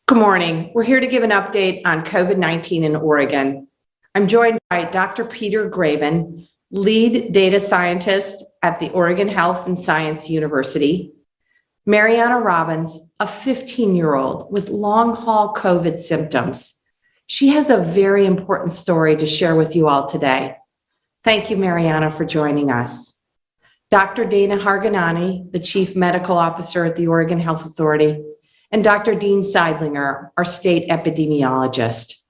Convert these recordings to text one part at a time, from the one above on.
Good morning. We're here to give an update on COVID-19 in Oregon. I'm joined by Dr. Peter Graven, lead data scientist at the Oregon Health and Science University, Mariana Robbins, a 15-year-old with long-haul COVID symptoms. She has a very important story to share with you all today. Thank you, Mariana, for joining us. Dr. Dana Harganani, the Chief Medical Officer at the Oregon Health Authority, and Dr. Dean Seidlinger, our state epidemiologist.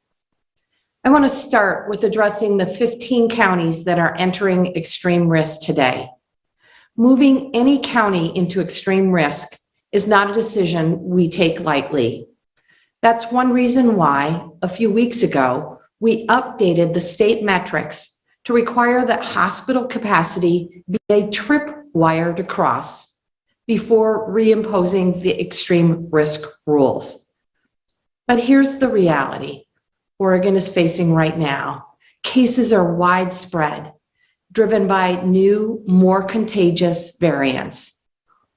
I want to start with addressing the 15 counties that are entering extreme risk today. Moving any county into extreme risk is not a decision we take lightly. That's one reason why, a few weeks ago, we updated the state metrics to require that hospital capacity be a tripwire to cross before reimposing the extreme risk rules. But here's the reality Oregon is facing right now. Cases are widespread, driven by new, more contagious variants.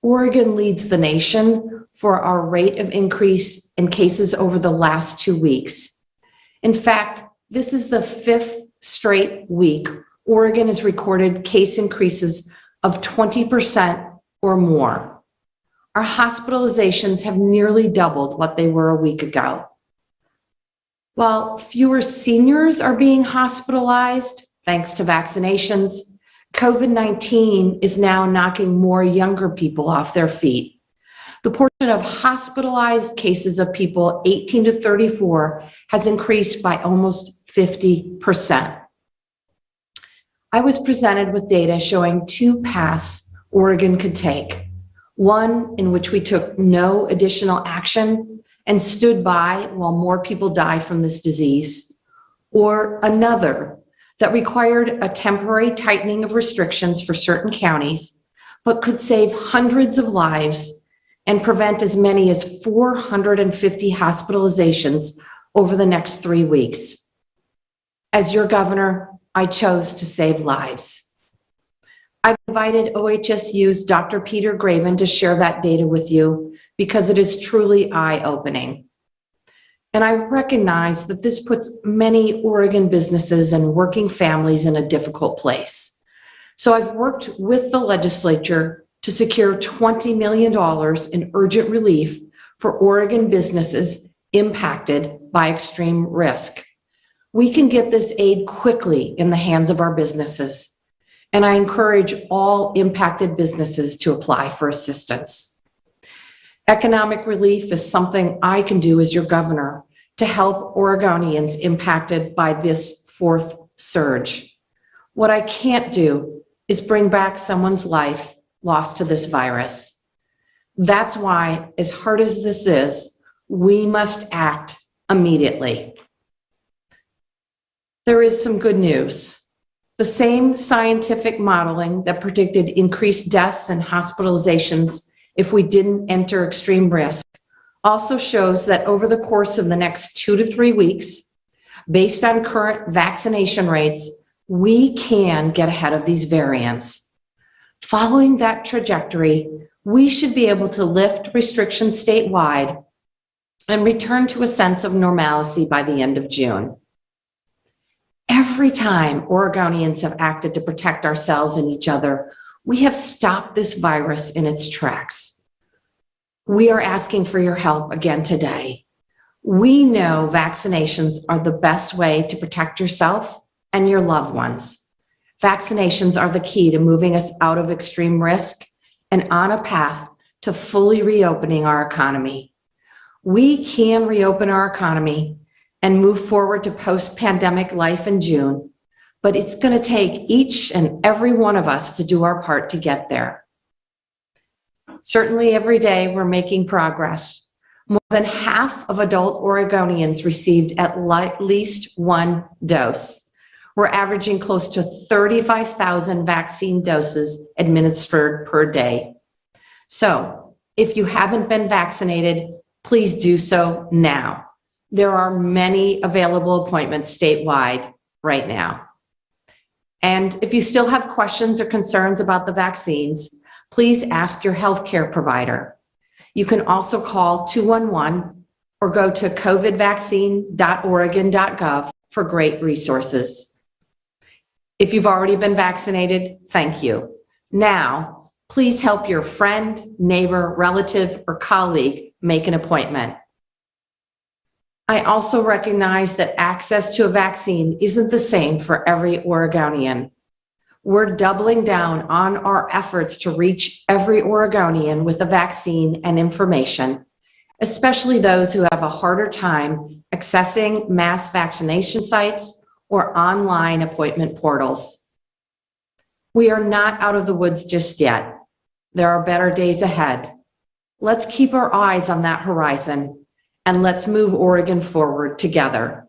Oregon leads the nation for our rate of increase in cases over the last 2 weeks. In fact, this is the 5th straight week Oregon has recorded case increases of 20% or more. Our hospitalizations have nearly doubled what they were a week ago. While fewer seniors are being hospitalized, thanks to vaccinations, COVID-19 is now knocking more younger people off their feet. The portion of hospitalized cases of people 18 to 34 has increased by almost 50%. I was presented with data showing 2 paths Oregon could take. One in which we took no additional action and stood by while more people die from this disease, or another that required a temporary tightening of restrictions for certain counties, but could save hundreds of lives and prevent as many as 450 hospitalizations over the next 3 weeks. As your governor, I chose to save lives. I've invited OHSU's Dr. Peter Graven to share that data with you because it is truly eye-opening. And I recognize that this puts many Oregon businesses and working families in a difficult place. So I've worked with the legislature to secure $20 million in urgent relief for Oregon businesses impacted by extreme risk. We can get this aid quickly in the hands of our businesses, and I encourage all impacted businesses to apply for assistance. Economic relief is something I can do as your governor to help Oregonians impacted by this 4th surge. What I can't do is bring back someone's life lost to this virus. That's why, as hard as this is, we must act immediately. There is some good news. The same scientific modeling that predicted increased deaths and hospitalizations if we didn't enter extreme risk also shows that over the course of the next 2 to 3 weeks, based on current vaccination rates, we can get ahead of these variants. Following that trajectory, we should be able to lift restrictions statewide and return to a sense of normalcy by the end of June. Every time Oregonians have acted to protect ourselves and each other, we have stopped this virus in its tracks. We are asking for your help again today. We know vaccinations are the best way to protect yourself and your loved ones. Vaccinations are the key to moving us out of extreme risk and on a path to fully reopening our economy. We can reopen our economy and move forward to post-pandemic life in June, but it's going to take each and every one of us to do our part to get there. Certainly every day we're making progress. More than half of adult Oregonians received at least 1 dose. We're averaging close to 35,000 vaccine doses administered per day. So if you haven't been vaccinated, please do so now. There are many available appointments statewide right now. And if you still have questions or concerns about the vaccines, please ask your healthcare provider. You can also call or go to covidvaccine.oregon.gov for great resources. If you've already been vaccinated, thank you. Now, please help your friend, neighbor, relative, or colleague make an appointment. I also recognize that access to a vaccine isn't the same for every Oregonian. We're doubling down on our efforts to reach every Oregonian with a vaccine and information, especially those who have a harder time accessing mass vaccination sites or online appointment portals. We are not out of the woods just yet. There are better days ahead. Let's keep our eyes on that horizon and let's move Oregon forward together.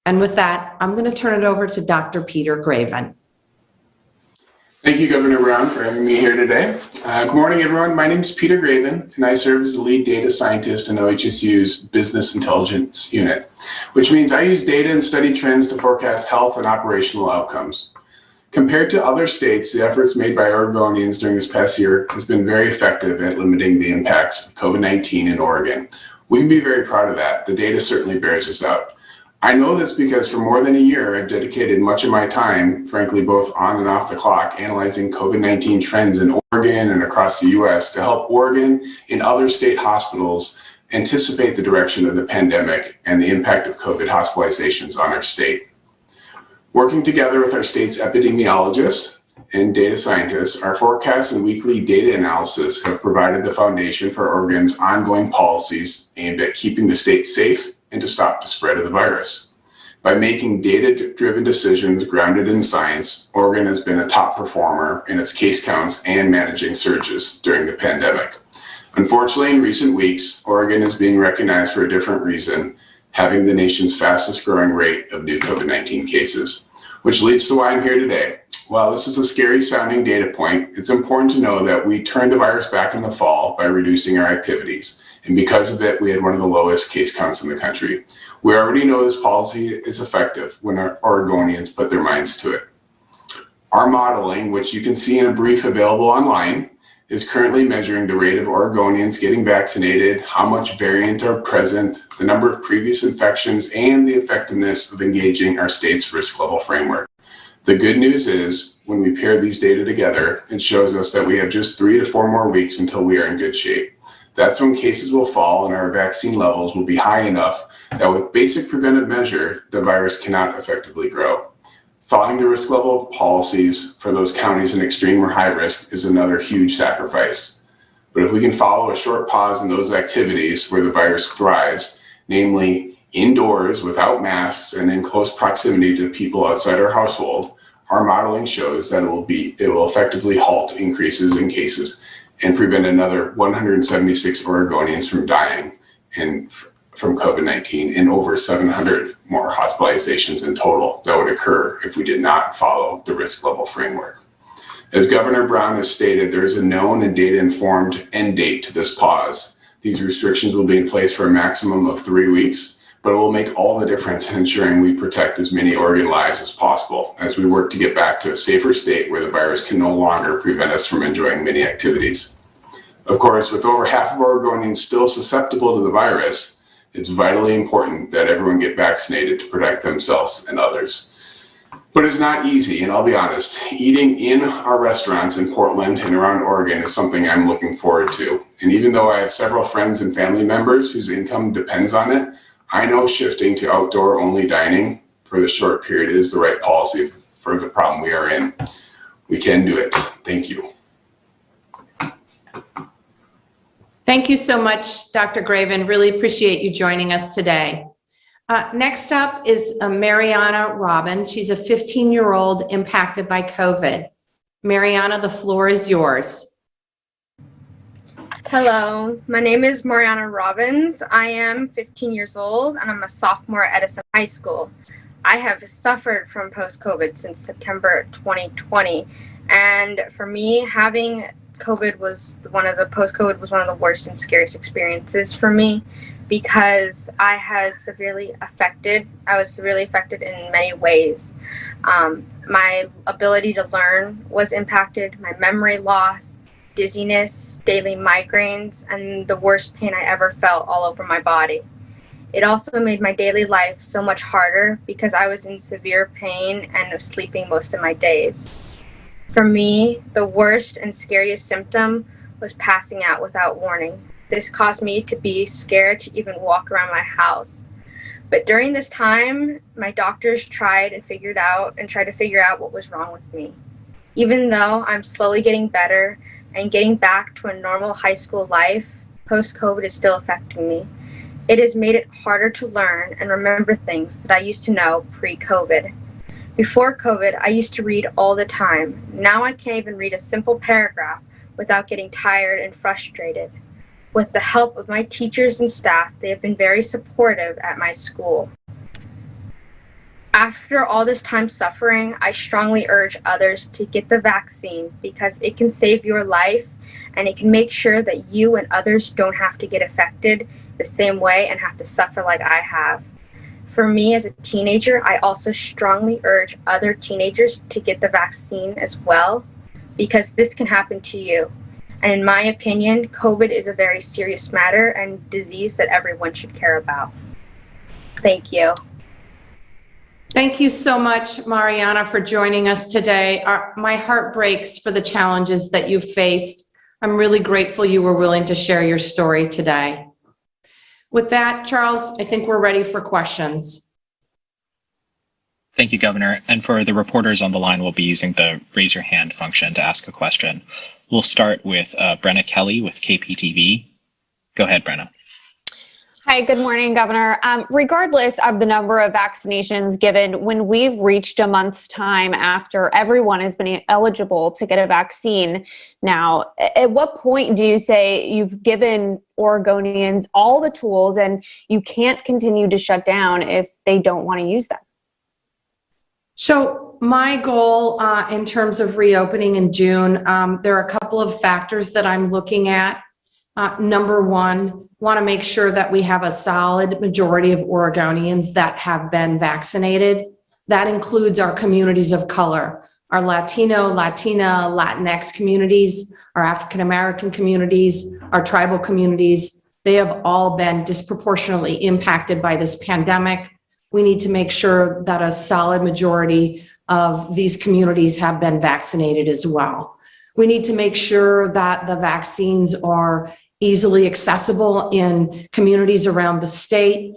And with that, I'm going to turn it over to Dr. Peter Graven. Thank you, Governor Brown, for having me here today. Good morning, everyone. My name is Peter Graven, and I serve as the lead data scientist in OHSU's Business Intelligence Unit, which means I use data and study trends to forecast health and operational outcomes. Compared to other states, the efforts made by Oregonians during this past year has been very effective at limiting the impacts of COVID-19 in Oregon. We can be very proud of that. The data certainly bears this out. I know this because for more than a year, I've dedicated much of my time, frankly, both on and off the clock, analyzing COVID-19 trends in Oregon and across the US to help Oregon and other state hospitals anticipate the direction of the pandemic and the impact of COVID hospitalizations on our state. Working together with our state's epidemiologists and data scientists, our forecasts and weekly data analysis have provided the foundation for Oregon's ongoing policies aimed at keeping the state safe and to stop the spread of the virus. By making data-driven decisions grounded in science, Oregon has been a top performer in its case counts and managing surges during the pandemic. Unfortunately, in recent weeks, Oregon is being recognized for a different reason, having the nation's fastest growing rate of new COVID-19 cases, which leads to why I'm here today. While this is a scary sounding data point, it's important to know that we turned the virus back in the fall by reducing our activities. And because of it, we had one of the lowest case counts in the country. We already know this policy is effective when our Oregonians put their minds to it. Our modeling, which you can see in a brief available online, is currently measuring the rate of Oregonians getting vaccinated, how much variant are present, the number of previous infections, and the effectiveness of engaging our state's risk level framework. The good news is, when we pair these data together, it shows us that we have just 3 to 4 more weeks until we are in good shape. That's when cases will fall and our vaccine levels will be high enough that with basic preventive measure, the virus cannot effectively grow. Following the risk level policies for those counties in extreme or high risk is another huge sacrifice. But if we can follow a short pause in those activities where the virus thrives, namely indoors without masks and in close proximity to people outside our household, our modeling shows that it will effectively halt increases in cases and prevent another 176 Oregonians from dying from COVID-19 and over 700 more hospitalizations in total that would occur if we did not follow the risk level framework. As Governor Brown has stated, there is a known and data-informed end date to this pause. These restrictions will be in place for a maximum of 3 weeks, but it will make all the difference in ensuring we protect as many Oregon lives as possible as we work to get back to a safer state where the virus can no longer prevent us from enjoying many activities. Of course, with over half of Oregonians still susceptible to the virus, it's vitally important that everyone get vaccinated to protect themselves and others. But it's not easy, and I'll be honest, eating in our restaurants in Portland and around Oregon is something I'm looking forward to. And even though I have several friends and family members whose income depends on it, I know shifting to outdoor only dining for the short period is the right policy for the problem we are in. We can do it. Thank you. Thank you so much, Dr. Graven. Really appreciate you joining us today. Next up is Mariana Robbins. She's a 15-year-old impacted by COVID. Mariana, the floor is yours. Hello, my name is Mariana Robbins. I am 15 years old and I'm a sophomore at Edison High School. I have suffered from post-COVID since September 2020. And for me, having COVID was one of the worst and scariest experiences for me because I was severely affected in many ways. My ability to learn was impacted, my memory loss, dizziness, daily migraines, and the worst pain I ever felt all over my body. It also made my daily life so much harder because I was in severe pain and was sleeping most of my days. For me, the worst and scariest symptom was passing out without warning. This caused me to be scared to even walk around my house. But during this time, my doctors tried to figure out what was wrong with me. Even though I'm slowly getting better and getting back to a normal high school life, post-COVID is still affecting me. It has made it harder to learn and remember things that I used to know pre-COVID. Before COVID, I used to read all the time. Now I can't even read a simple paragraph without getting tired and frustrated. With the help of my teachers and staff, they have been very supportive at my school. After all this time suffering, I strongly urge others to get the vaccine because it can save your life and it can make sure that you and others don't have to get affected the same way and have to suffer like I have. For me as a teenager, I also strongly urge other teenagers to get the vaccine as well because this can happen to you. And in my opinion, COVID is a very serious matter and disease that everyone should care about. Thank you. Thank you so much, Mariana, for joining us today. My heart breaks for the challenges that you faced. I'm really grateful you were willing to share your story today. With that, Charles, I think we're ready for questions. Thank you, Governor. And for the reporters on the line, we'll be using the raise your hand function to ask a question. We'll start with Brenna Kelly with KPTV. Go ahead, Brenna. Hi, good morning, Governor. Regardless of the number of vaccinations given, when we've reached a month's time after everyone has been eligible to get a vaccine now, at what point do you say you've given Oregonians all the tools and you can't continue to shut down if they don't want to use them? So my goal in terms of reopening in June, there are a couple of factors that I'm looking at. Number one, want to make sure that we have a solid majority of Oregonians that have been vaccinated. That includes our communities of color, our Latino, Latina, Latinx communities, our African American communities, our tribal communities. They have all been disproportionately impacted by this pandemic. We need to make sure that a solid majority of these communities have been vaccinated as well. We need to make sure that the vaccines are easily accessible in communities around the state.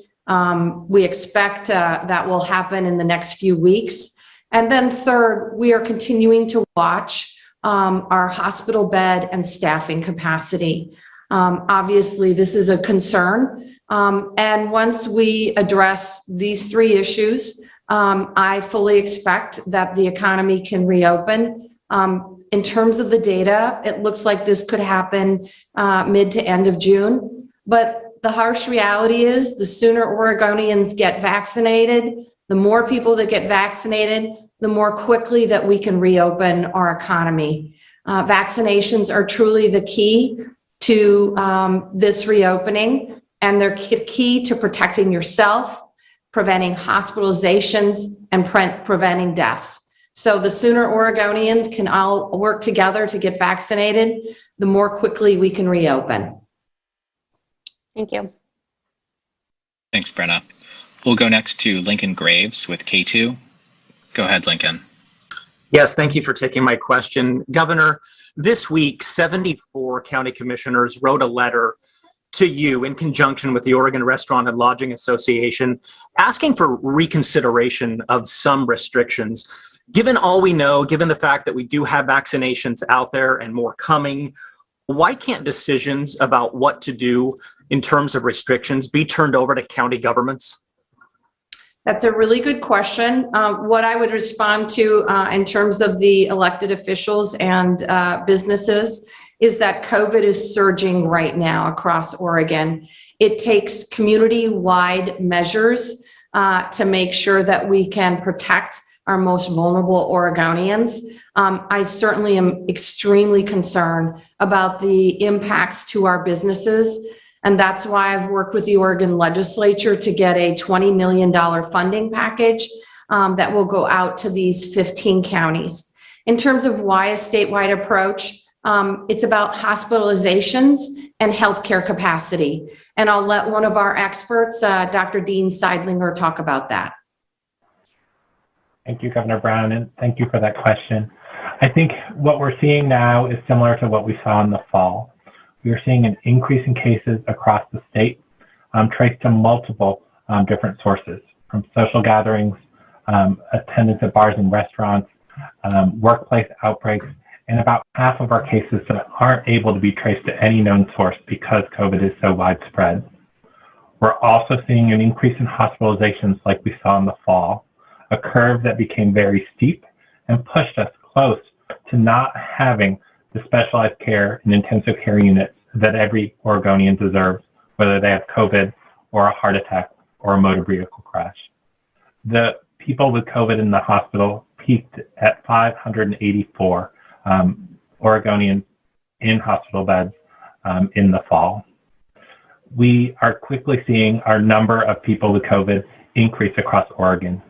We expect that will happen in the next few weeks. And then third, we are continuing to watch our hospital bed and staffing capacity. Obviously, this is a concern. And once we address these three issues, I fully expect that the economy can reopen. In terms of the data, it looks like this could happen mid to end of June. But the harsh reality is the sooner Oregonians get vaccinated, the more people that get vaccinated, the more quickly that we can reopen our economy. Vaccinations are truly the key to this reopening, and they're key to protecting yourself, preventing hospitalizations, and preventing deaths. So the sooner Oregonians can all work together to get vaccinated, the more quickly we can reopen. Thank you. Thanks, Brenna. We'll go next to Lincoln Graves with K2. Go ahead, Lincoln. Yes, thank you for taking my question. Governor, this week, 74 county commissioners wrote a letter to you in conjunction with the Oregon Restaurant and Lodging Association asking for reconsideration of some restrictions. Given all we know, given the fact that we do have vaccinations out there and more coming, why can't decisions about what to do in terms of restrictions be turned over to county governments? That's a really good question. What I would respond to in terms of the elected officials and businesses is that COVID is surging right now across Oregon. It takes community-wide measures to make sure that we can protect our most vulnerable Oregonians. I certainly am extremely concerned about the impacts to our businesses. And that's why I've worked with the Oregon legislature to get a $20 million funding package that will go out to these 15 counties. In terms of why a statewide approach, It's about hospitalizations and healthcare capacity. And I'll let one of our experts, Dr. Dean Seidlinger, talk about that. Thank you, Governor Brown, and thank you for that question. I think what we're seeing now is similar to what we saw in the fall. We are seeing an increase in cases across the state, traced to multiple different sources, from social gatherings, attendance at bars and restaurants, workplace outbreaks, and about half of our cases that aren't able to be traced to any known source because COVID is so widespread. We're also seeing an increase in hospitalizations like we saw in the fall, a curve that became very steep and pushed us close to not having the specialized care and intensive care units that every Oregonian deserves, whether they have COVID or a heart attack or a motor vehicle crash. The people with COVID in the hospital peaked at 584 Oregonians in hospital beds in the fall. We are quickly seeing our number of people with COVID increase across Oregon,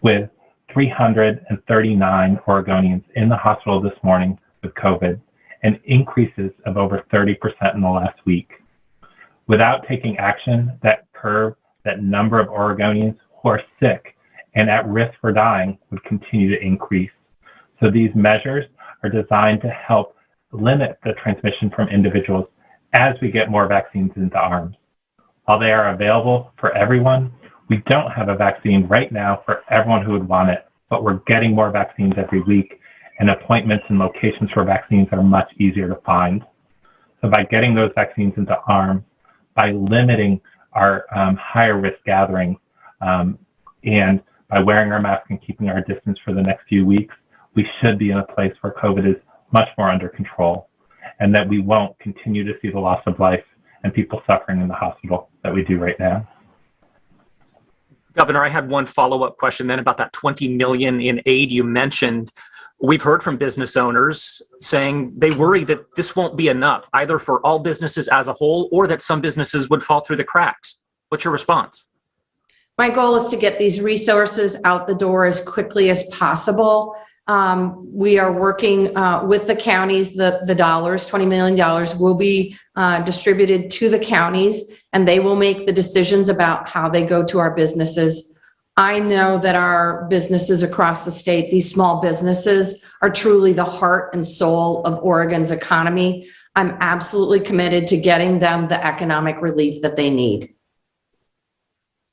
with 339 Oregonians in the hospital this morning with COVID, and increases of over 30% in the last week. Without taking action, that curve, that number of Oregonians who are sick and at risk for dying would continue to increase. So these measures are designed to help limit the transmission from individuals as we get more vaccines into arms. While they are available for everyone, we don't have a vaccine right now for everyone who would want it, but we're getting more vaccines every week, and appointments and locations for vaccines are much easier to find. So by getting those vaccines into arms, by limiting our higher risk gatherings, and by wearing our mask and keeping our distance for the next few weeks, we should be in a place where COVID is much more under control, and that we won't continue to see the loss of life and people suffering in the hospital that we do right now. Governor, I had one follow-up question then about that 20 million in aid you mentioned. We've heard from business owners saying they worry that this won't be enough, either for all businesses as a whole or that some businesses would fall through the cracks. What's your response? My goal is to get these resources out the door as quickly as possible. We are working with the counties. The dollars, $20 million, will be distributed to the counties, and they will make the decisions about how they go to our businesses. I know that our businesses across the state, these small businesses, are truly the heart and soul of Oregon's economy. I'm absolutely committed to getting them the economic relief that they need.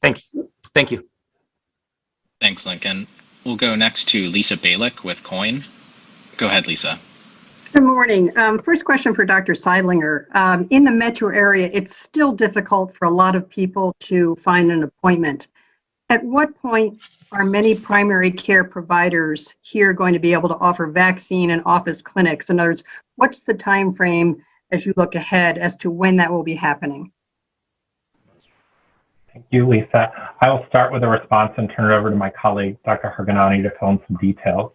Thank you. Thank you. Thanks, Lincoln. We'll go next to Lisa Balick with COIN. Go ahead, Lisa. Good morning. First question for Dr. Seidlinger. In the metro area, it's still difficult for a lot of people to find an appointment. At what point are many primary care providers here going to be able to offer vaccine and office clinics? In other words, what's the time frame as you look ahead as to when that will be happening? Thank you, Lisa. I will start with a response and turn it over to my colleague, Dr. Harganani, to fill in some details.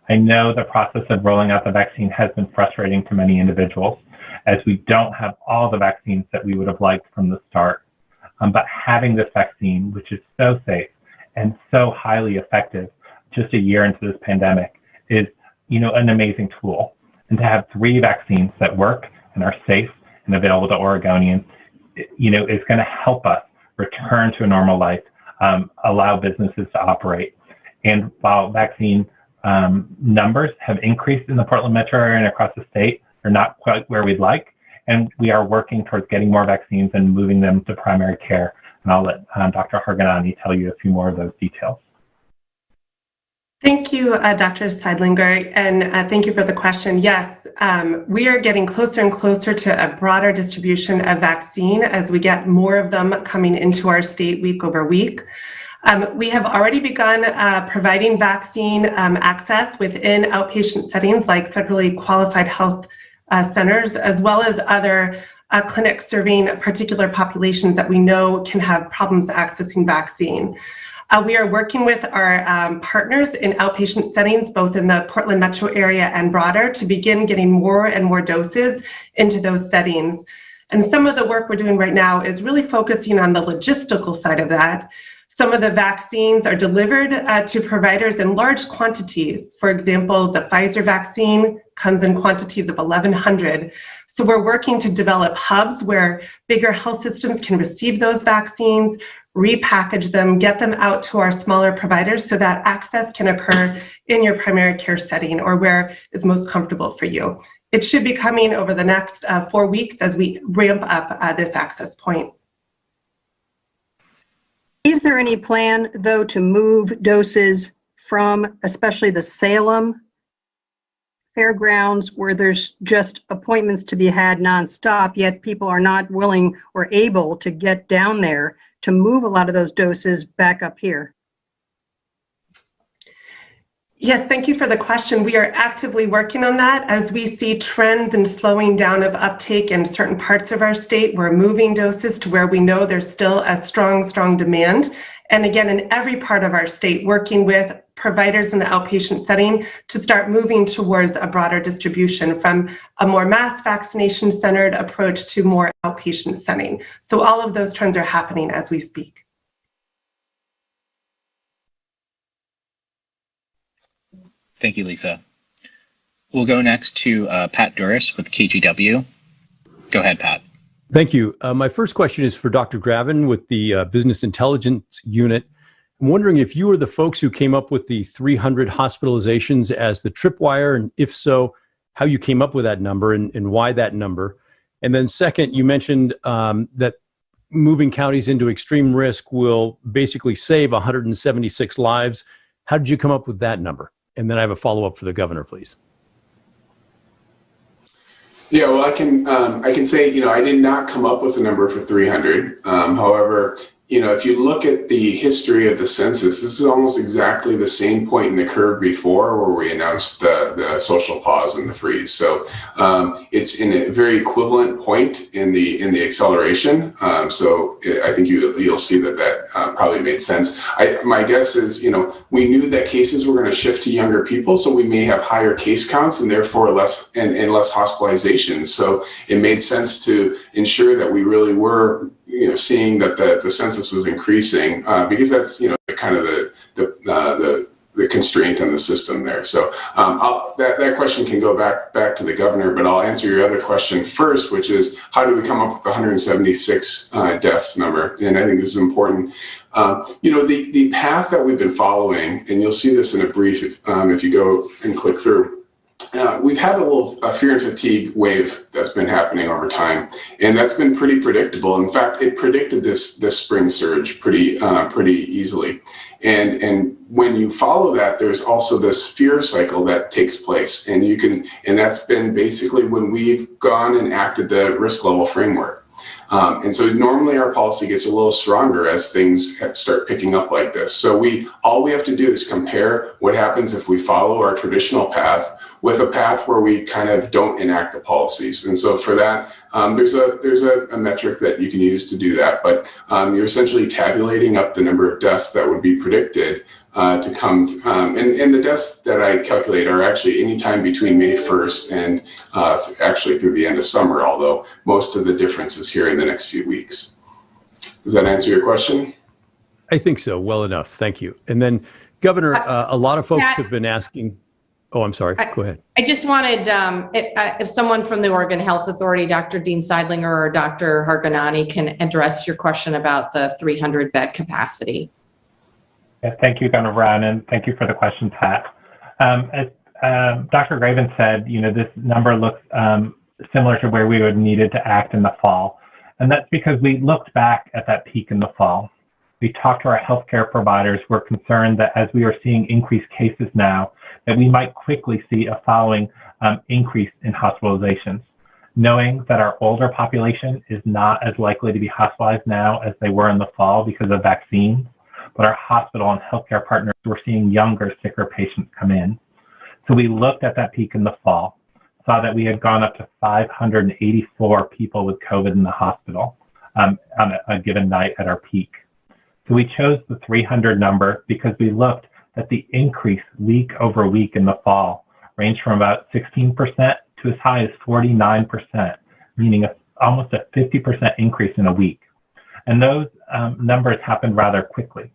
I know the process of rolling out the vaccine has been frustrating to many individuals, as we don't have all the vaccines that we would have liked from the start. But having this vaccine, which is so safe and so highly effective just a year into this pandemic, is, an amazing tool. And to have 3 vaccines that work and are safe and available to Oregonians, is going to help us return to a normal life, allow businesses to operate. And while vaccine numbers have increased in the Portland metro area and across the state, they're not quite where we'd like. And we are working towards getting more vaccines and moving them to primary care. And I'll let Dr. Harganani tell you a few more of those details. Thank you, Dr. Seidlinger, and thank you for the question. Yes, we are getting closer and closer to a broader distribution of vaccine as we get more of them coming into our state week over week. We have already begun providing vaccine access within outpatient settings like federally qualified health centers, as well as other clinics serving particular populations that we know can have problems accessing vaccine. We are working with our partners in outpatient settings, both in the Portland metro area and broader, to begin getting more and more doses into those settings. And some of the work we're doing right now is really focusing on the logistical side of that. Some of the vaccines are delivered to providers in large quantities. For example, the Pfizer vaccine comes in quantities of 1,100. So we're working to develop hubs where bigger health systems can receive those vaccines, repackage them, get them out to our smaller providers so that access can occur in your primary care setting or where is most comfortable for you. It should be coming over the next 4 weeks as we ramp up this access point. Is there any plan, though, to move doses from especially the Salem fairgrounds where there's just appointments to be had nonstop, yet people are not willing or able to get down there, to move a lot of those doses back up here? Yes, thank you for the question. We are actively working on that. As we see trends in slowing down of uptake in certain parts of our state, we're moving doses to where we know there's still a strong demand. And again, in every part of our state, working with providers in the outpatient setting to start moving towards a broader distribution from a more mass vaccination centered approach to more outpatient setting. So all of those trends are happening as we speak. Thank you, Lisa. We'll go next to Pat Duris with KGW. Go ahead, Pat. Thank you. My first question is for Dr. Gravin with the Business Intelligence Unit. I'm wondering if you were the folks who came up with the 300 hospitalizations as the tripwire, and if so, how you came up with that number and why that number. And then second, you mentioned that moving counties into extreme risk will basically save 176 lives. How did you come up with that number? And then I have a follow-up for the governor, please. Yeah, well, I can say, I did not come up with a number for 300. However, if you look at the history of the census, this is almost exactly the same point in the curve before where we announced the social pause and the freeze. So it's in a very equivalent point in the acceleration. So I think you'll see that probably made sense. My guess is, we knew that cases were going to shift to younger people, so we may have higher case counts and therefore less hospitalizations. So it made sense to ensure that we really were seeing that the census was increasing because that's kind of the constraint on the system there. So that question can go back to the governor, but I'll answer your other question first, which is how do we come up with the 176 deaths number? And I think this is important. The path that we've been following, and you'll see this in a brief if you go and click through. We've had a fear and fatigue wave that's been happening over time, and that's been pretty predictable. In fact, it predicted this spring surge pretty easily. And when you follow that, there's also this fear cycle that takes place, and that's been basically when we've gone and acted the risk level framework. And so normally our policy gets a little stronger as things start picking up like this. So all we have to do is compare what happens if we follow our traditional path with a path where we kind of don't enact the policies. And so for that, there's a metric that you can use to do that, but you're essentially tabulating up the number of deaths that would be predicted to come. And the deaths that I calculate are actually anytime between May 1st and actually through the end of summer, although most of the difference is here in the next few weeks. Does that answer your question? I think so. Well enough. Thank you. And then, Governor, a lot of folks have been asking. Oh, I'm sorry. Go ahead. I just wanted, if someone from the Oregon Health Authority, Dr. Dean Seidlinger or Dr. Harganani, can address your question about the 300 bed capacity. Yeah, thank you, Governor Brown, and thank you for the question, Pat. As Dr. Graven said, this number looks similar to where we would needed to act in the fall. And that's because we looked back at that peak in the fall. We talked to our healthcare providers. We're concerned that as we are seeing increased cases now, that we might quickly see a following increase in hospitalizations. Knowing that our older population is not as likely to be hospitalized now as they were in the fall because of vaccines, but our hospital and healthcare partners were seeing younger, sicker patients come in. So we looked at that peak in the fall, saw that we had gone up to 584 people with COVID in the hospital on a given night at our peak. So we chose the 300 number because we looked at the increase week over week in the fall ranged from about 16% to as high as 49%, meaning almost a 50% increase in a week. And those numbers happened rather quickly.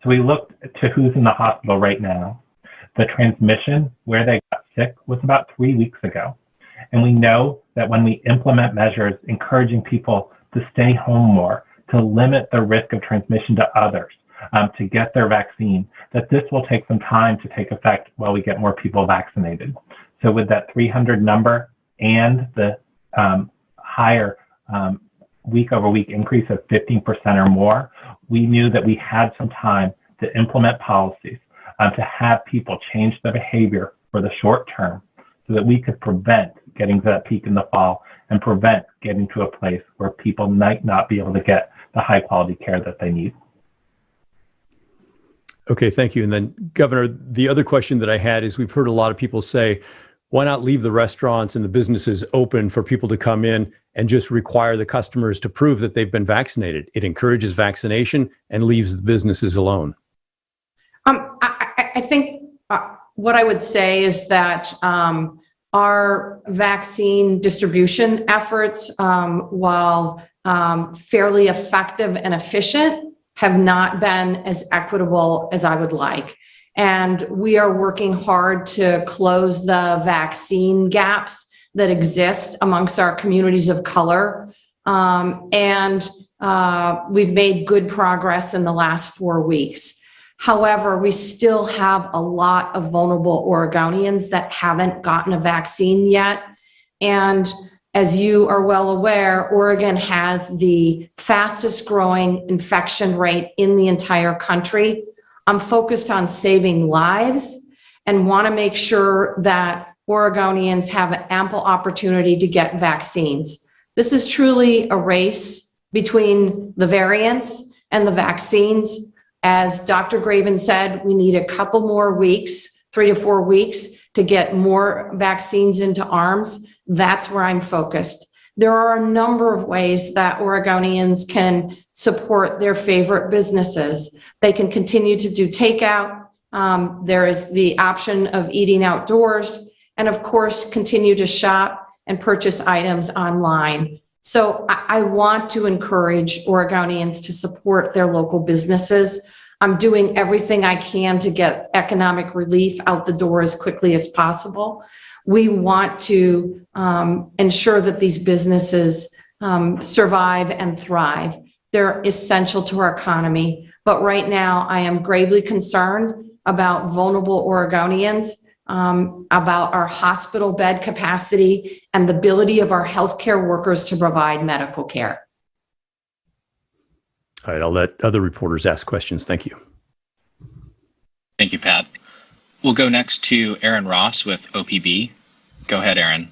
So we looked to who's in the hospital right now. The transmission where they got sick was about 3 weeks ago. And we know that when we implement measures encouraging people to stay home more, to limit the risk of transmission to others, to get their vaccine, that this will take some time to take effect while we get more people vaccinated. So with that 300 number and the higher week over week increase of 15% or more, we knew that we had some time to implement policies, to have people change their behavior for the short term so that we could prevent getting to that peak in the fall and prevent getting to a place where people might not be able to get the high quality care that they need. Okay, thank you. And then, Governor, the other question that I had is we've heard a lot of people say, why not leave the restaurants and the businesses open for people to come in and just require the customers to prove that they've been vaccinated? It encourages vaccination and leaves the businesses alone. I think what I would say is that our vaccine distribution efforts, while fairly effective and efficient, have not been as equitable as I would like. And we are working hard to close the vaccine gaps that exist amongst our communities of color. And we've made good progress in the last 4 weeks. However, we still have a lot of vulnerable Oregonians that haven't gotten a vaccine yet. And as you are well aware, Oregon has the fastest growing infection rate in the entire country. I'm focused on saving lives and want to make sure that Oregonians have an ample opportunity to get vaccines. This is truly a race between the variants and the vaccines. As Dr. Graven said, we need a couple more weeks, 3 to 4 weeks, to get more vaccines into arms. That's where I'm focused. There are a number of ways that Oregonians can support their favorite businesses. They can continue to do takeout. There is the option of eating outdoors, and of course, continue to shop and purchase items online. So I want to encourage Oregonians to support their local businesses. I'm doing everything I can to get economic relief out the door as quickly as possible. We want to ensure that these businesses survive and thrive. They're essential to our economy. But right now, I am gravely concerned about vulnerable Oregonians, about our hospital bed capacity and the ability of our healthcare workers to provide medical care. All right, I'll let other reporters ask questions. Thank you. Thank you, Pat. We'll go next to Aaron Ross with OPB. Go ahead, Aaron.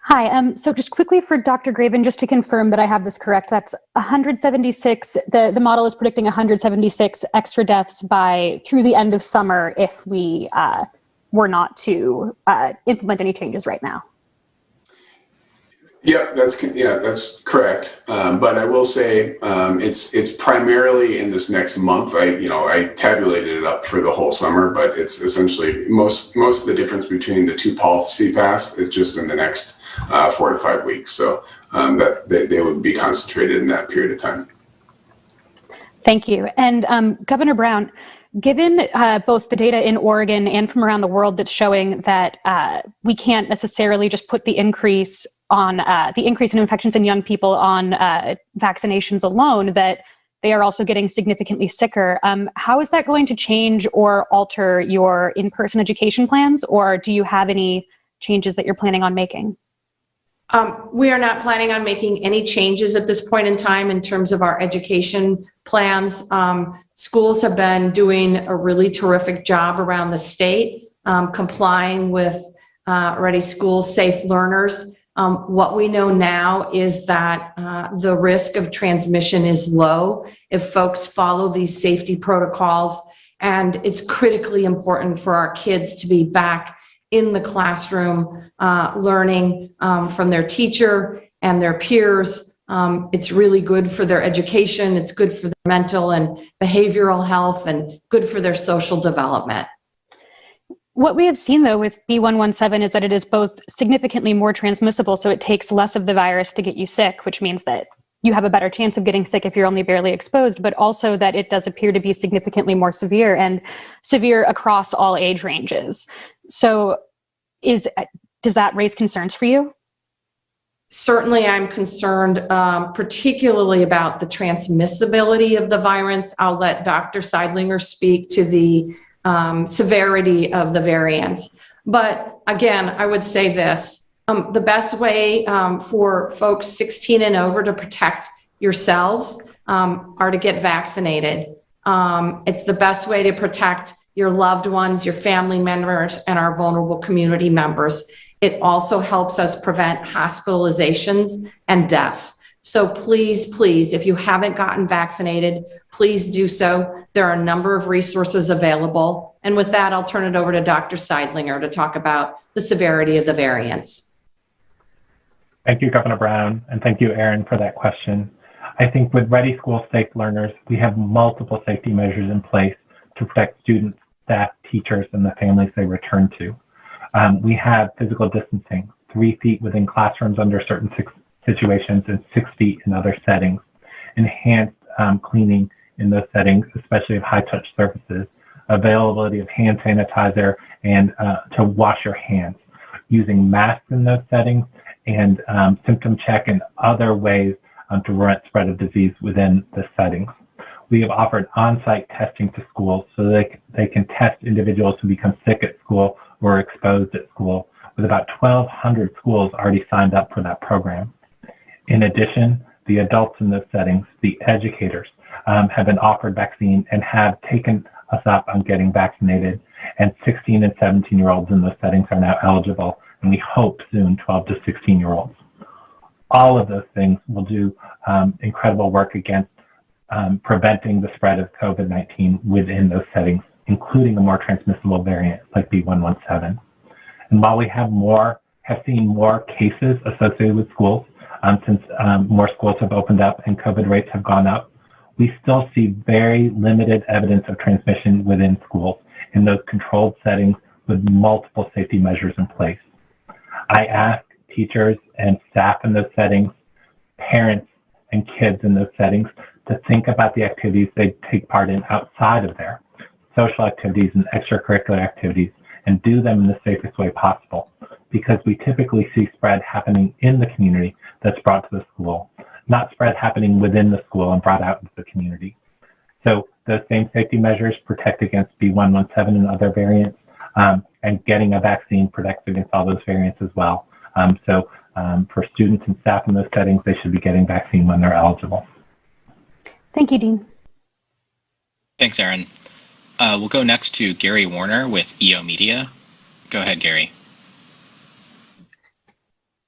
Hi, so just quickly for Dr. Graven, just to confirm that I have this correct, that's 176, the model is predicting 176 extra deaths through the end of summer if we were not to implement any changes right now. Yeah, that's correct. But I will say it's primarily in this next month. I tabulated it up for the whole summer, but it's essentially most of the difference between the two policy paths is just in the next 4 to 5 weeks. So they would be concentrated in that period of time. Thank you. And Governor Brown, given both the data in Oregon and from around the world that's showing that we can't necessarily just put the increase in infections in young people on vaccinations alone, that they are also getting significantly sicker. How is that going to change or alter your in-person education plans, or do you have any changes that you're planning on making? We are not planning on making any changes at this point in time in terms of our education plans. Schools have been doing a really terrific job around the state, complying with Ready Schools, Safe Learners. What we know now is that the risk of transmission is low if folks follow these safety protocols, and it's critically important for our kids to be back in the classroom, learning from their teacher and their peers. It's really good for their education. It's good for their mental and behavioral health and good for their social development. What we have seen, though, with B117 is that it is both significantly more transmissible, so it takes less of the virus to get you sick, which means that you have a better chance of getting sick if you're only barely exposed, but also that it does appear to be significantly more severe and severe across all age ranges. So does that raise concerns for you? Certainly, I'm concerned, particularly about the transmissibility of the virus. I'll let Dr. Seidlinger speak to the severity of the variants. But again, I would say this, the best way for folks 16 and over to protect yourselves are to get vaccinated. It's the best way to protect your loved ones, your family members, and our vulnerable community members. It also helps us prevent hospitalizations and deaths. So please, please, if you haven't gotten vaccinated, please do so. There are a number of resources available. And with that, I'll turn it over to Dr. Seidlinger to talk about the severity of the variants. Thank you, Governor Brown, and thank you, Erin, for that question. I think with Ready School Safe Learners, we have multiple safety measures in place to protect students, staff, teachers, and the families they return to. We have physical distancing, 3 feet within classrooms under certain situations and 6 feet in other settings. Enhanced cleaning in those settings, especially of high-touch surfaces. Availability of hand sanitizer and to wash your hands. Using masks in those settings and symptom check and other ways to prevent spread of disease within the settings. We have offered on-site testing to schools so they can test individuals who become sick at school or exposed at school, with about 1,200 schools already signed up for that program. In addition, the adults in those settings, the educators, have been offered vaccine and have taken us up on getting vaccinated, and 16 and 17-year-olds in those settings are now eligible, and we hope soon 12 to 16-year-olds. All of those things will do incredible work against preventing the spread of COVID-19 within those settings, including a more transmissible variant like B117. And while we have seen more cases associated with schools since more schools have opened up and COVID rates have gone up, we still see very limited evidence of transmission within schools in those controlled settings with multiple safety measures in place. I ask teachers and staff in those settings, parents and kids in those settings to think about the activities they take part in outside of there, social activities and extracurricular activities, and do them in the safest way possible, because we typically see spread happening in the community that's brought to the school, not spread happening within the school and brought out into the community. So those same safety measures protect against B117 and other variants, and getting a vaccine protects against all those variants as well. So for students and staff in those settings, they should be getting vaccine when they're eligible. Thank you, Dean. Thanks, Erin. We'll go next to Gary Warner with EO Media. Go ahead, Gary.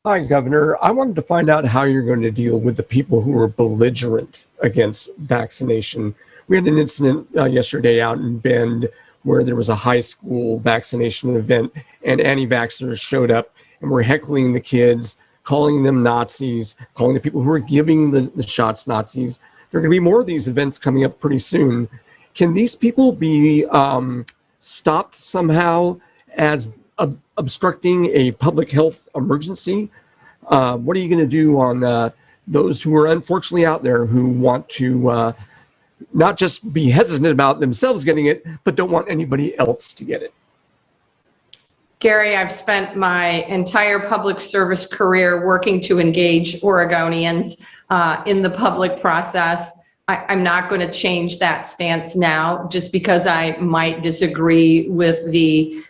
Hi, Governor. I wanted to find out how you're going to deal with the people who are belligerent against vaccination. We had an incident yesterday out in Bend where there was a high school vaccination event and anti-vaxxers showed up and were heckling the kids, calling them Nazis, calling the people who were giving the shots Nazis. There are going to be more of these events coming up pretty soon. Can these people be stopped somehow as obstructing a public health emergency? What are you going to do on those who are unfortunately out there who want to not just be hesitant about themselves getting it, but don't want anybody else to get it? Gary, I've spent my entire public service career working to engage Oregonians in the public process. I'm not going to change that stance now just because I might disagree with the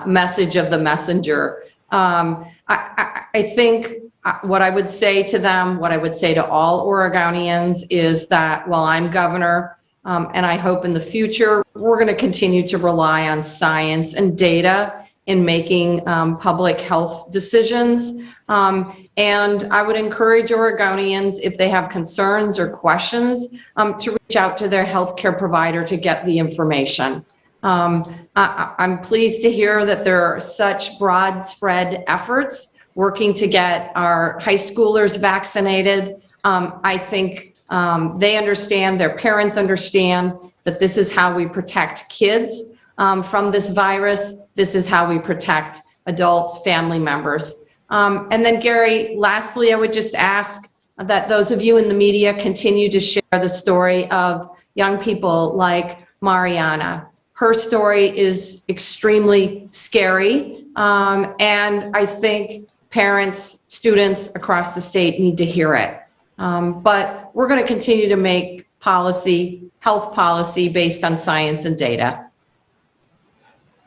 message of the messenger. I think what I would say to them, what I would say to all Oregonians is that while I'm governor, and I hope in the future, we're going to continue to rely on science and data in making public health decisions. And I would encourage Oregonians, if they have concerns or questions, to reach out to their healthcare provider to get the information. I'm pleased to hear that there are such broad spread efforts working to get our high schoolers vaccinated. I think they understand, their parents understand that this is how we protect kids from this virus. This is how we protect adults, family members. And then Gary, lastly, I would just ask that those of you in the media continue to share the story of young people like Mariana. Her story is extremely scary, and I think parents, students across the state need to hear it. But we're going to continue to make policy, health policy based on science and data.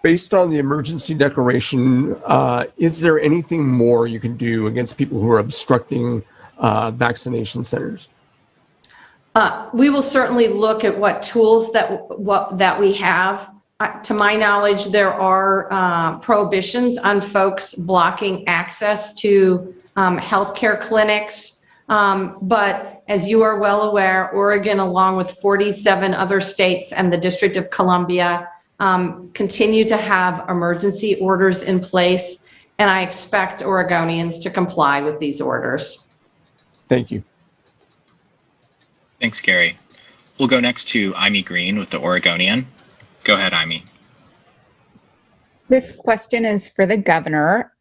Based on the emergency declaration, is there anything more you can do against people who are obstructing vaccination centers? We will certainly look at what tools that we have. To my knowledge, there are prohibitions on folks blocking access to healthcare clinics. But as you are well aware, Oregon, along with 47 other states and the District of Columbia, continue to have emergency orders in place, and I expect Oregonians to comply with these orders. Thank you. Thanks, Gary. We'll go next to Amy Green with the Oregonian. Go ahead, Amy. This question is for the governor.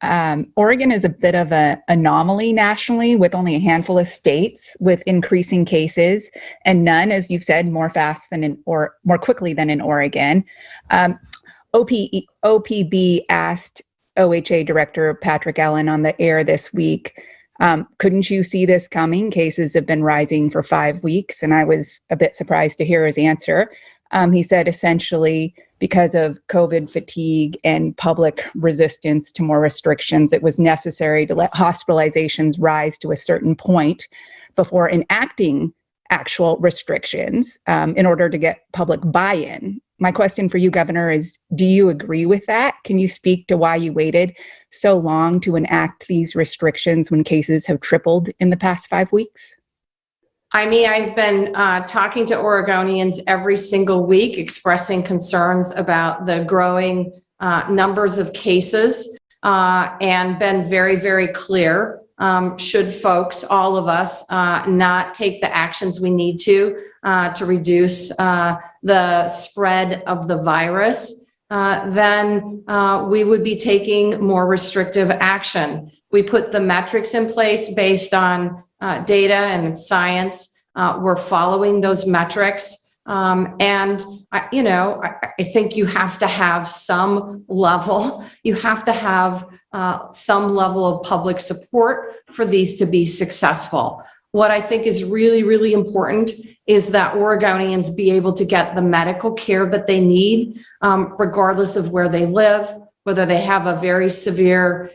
Oregon is a bit of an anomaly nationally, with only a handful of states with increasing cases, and none, as you've said, more quickly than in Oregon. OPB asked OHA Director Patrick Allen on the air this week, couldn't you see this coming? Cases have been rising for 5 weeks, and I was a bit surprised to hear his answer. He said essentially, because of COVID fatigue and public resistance to more restrictions, it was necessary to let hospitalizations rise to a certain point before enacting actual restrictions in order to get public buy-in. My question for you, Governor, is do you agree with that? Can you speak to why you waited so long to enact these restrictions when cases have tripled in the past 5 weeks? I've been talking to Oregonians every single week, expressing concerns about the growing numbers of cases, and been very, very clear. Should folks, all of us, not take the actions we need to reduce the spread of the virus, then we would be taking more restrictive action. We put the metrics in place based on data and science. We're following those metrics. And I think you have to have some level, some level of public support for these to be successful. What I think is really, really important is that Oregonians be able to get the medical care that they need, regardless of where they live, whether they have a very severe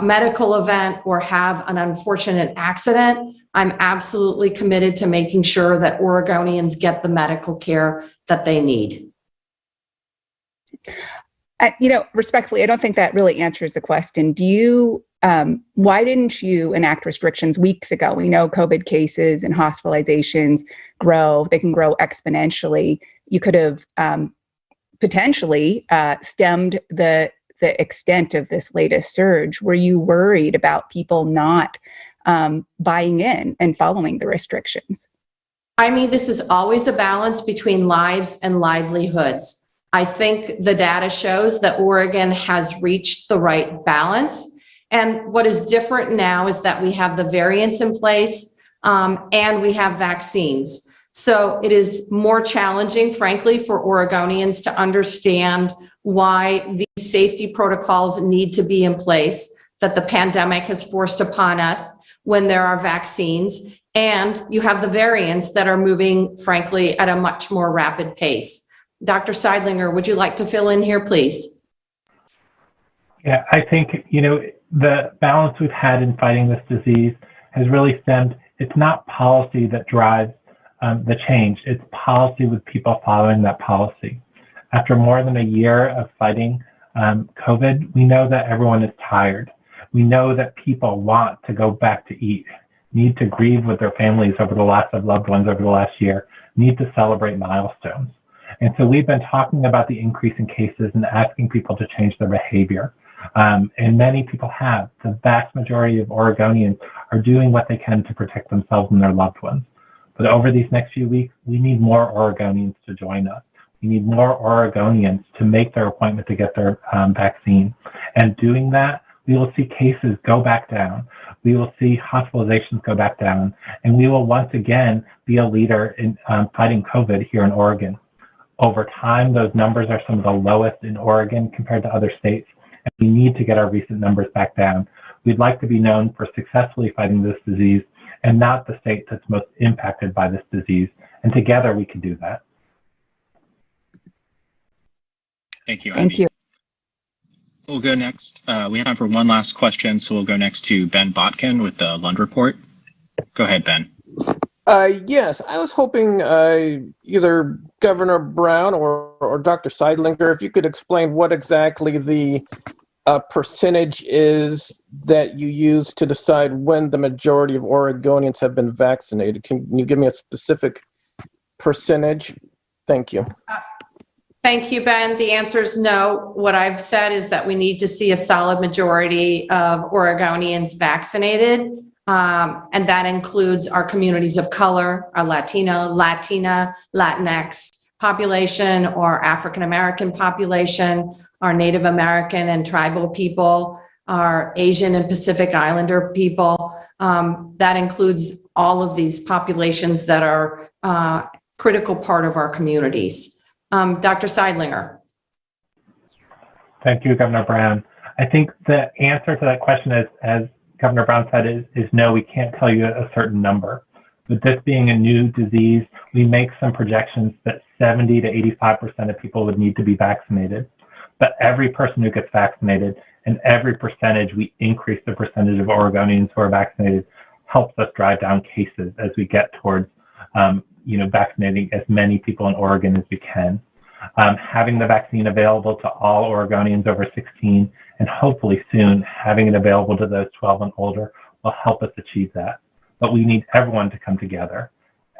medical event or have an unfortunate accident. I'm absolutely committed to making sure that Oregonians get the medical care that they need. Respectfully, I don't think that really answers the question. Why didn't you enact restrictions weeks ago? We know COVID cases and hospitalizations they can grow exponentially. You could have potentially stemmed the extent of this latest surge. Were you worried about people not buying in and following the restrictions? This is always a balance between lives and livelihoods. I think the data shows that Oregon has reached the right balance. And what is different now is that we have the variants in place and we have vaccines. So it is more challenging, frankly, for Oregonians to understand why these safety protocols need to be in place that the pandemic has forced upon us when there are vaccines. And you have the variants that are moving, frankly, at a much more rapid pace. Dr. Seidlinger, would you like to fill in here, please? Yeah, I think, the balance we've had in fighting this disease has really stemmed, it's not policy that drives the change, it's policy with people following that policy. After more than a year of fighting COVID, we know that everyone is tired. We know that people want to go back to eat, need to grieve with their families over the loss of loved ones over the last year, need to celebrate milestones. And so we've been talking about the increase in cases and asking people to change their behavior. And many people have. The vast majority of Oregonians are doing what they can to protect themselves and their loved ones. But over these next few weeks, we need more Oregonians to join us. We need more Oregonians to make their appointment to get their vaccine. And doing that, we will see cases go back down. we will see hospitalizations go back down, and we will once again be a leader in fighting COVID here in Oregon. Over time, those numbers are some of the lowest in Oregon compared to other states, and we need to get our recent numbers back down. We'd like to be known for successfully fighting this disease and not the state that's most impacted by this disease. And together we can do that. Thank you, Thank Ivy. you. We'll go next. We have time for one last question, so we'll go next to Ben Botkin with the Lund Report. Go ahead, Ben. Yes, I was hoping either Governor Brown or Dr. Seidlinger, if you could explain what exactly the percentage is that you use to decide when the majority of Oregonians have been vaccinated. Can you give me a specific percentage? Thank you. Thank you, Ben. The answer is no. What I've said is that we need to see a solid majority of Oregonians vaccinated. And that includes our communities of color, our Latino, Latina, Latinx population, or African American population, our Native American and tribal people, our Asian and Pacific Islander people. That includes all of these populations that are a critical part of our communities. Dr. Seidlinger. Thank you, Governor Brown. I think the answer to that question is, as Governor Brown said, is no, we can't tell you a certain number. With this being a new disease, we make some projections that 70 to 85% of people would need to be vaccinated. But every person who gets vaccinated and every percentage we increase the percentage of Oregonians who are vaccinated helps us drive down cases as we get towards vaccinating as many people in Oregon as we can. Having the vaccine available to all Oregonians over 16 and hopefully soon having it available to those 12 and older will help us achieve that. But we need everyone to come together.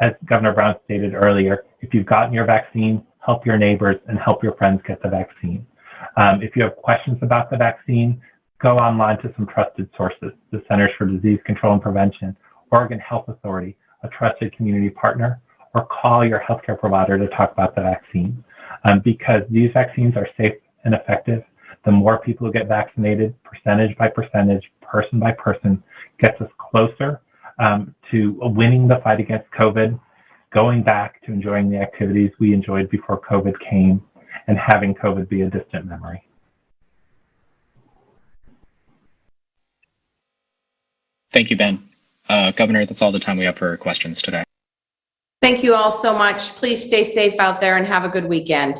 As Governor Brown stated earlier, if you've gotten your vaccine, help your neighbors and help your friends get the vaccine. If you have questions about the vaccine, go online to some trusted sources, the Centers for Disease Control and Prevention, Oregon Health Authority, a trusted community partner, or call your healthcare provider to talk about the vaccine. Because these vaccines are safe and effective, the more people who get vaccinated, percentage by percentage, person by person, gets us closer to winning the fight against COVID, going back to enjoying the activities we enjoyed before COVID came, and having COVID be a distant memory. Thank you, Ben. Governor, that's all the time we have for questions today. Thank you all so much. Please stay safe out there and have a good weekend.